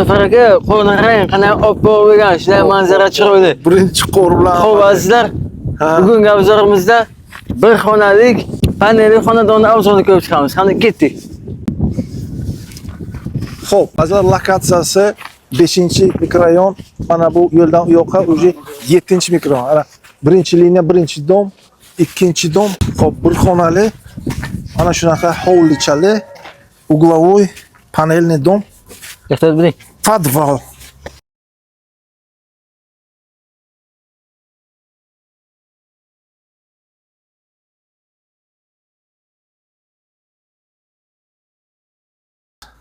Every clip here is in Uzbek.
Muzaffar aka, qo'lni qarang, qanday oppoq bo'lgan, shunday manzara chiroyli. Birinchi qo'r bilan. Xo'p, azizlar, Ha. bugungi obzorimizda bir xonalik panelli xonadonni obzorini ko'rib chiqamiz. Qani ketdik. Xo'p, azizlar, lokatsiyasi 5-mikrorayon. Mana bu yo'ldan u yoqqa уже 7-mikrorayon. Ana birinchi liniya, birinchi dom, ikkinchi dom. Xo'p, bir xonali. Mana shunaqa hovlichali, угловой, panelli dom. Ehtiyot bo'ling. Podval.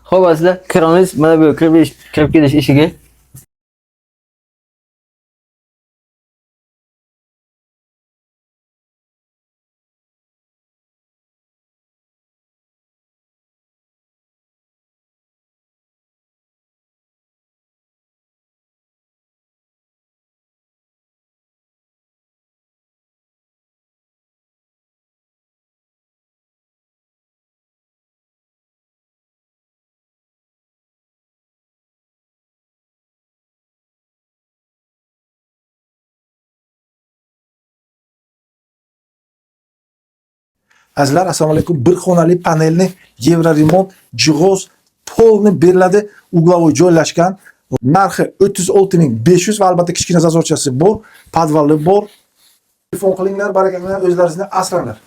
Xo'p, azizlar, kiramiz. Mana bu kirib kelish eshigi. Azizlar, assalomu alaykum. Bir xonali panelni Yevro remont jihоz polni beriladi. Угловой joylashgan. Narxi 36.500 va albatta kichkina zazorchasi bor, podvali bor. Telefon qilinglar, baraka bilan o'zlaringizni asranglar.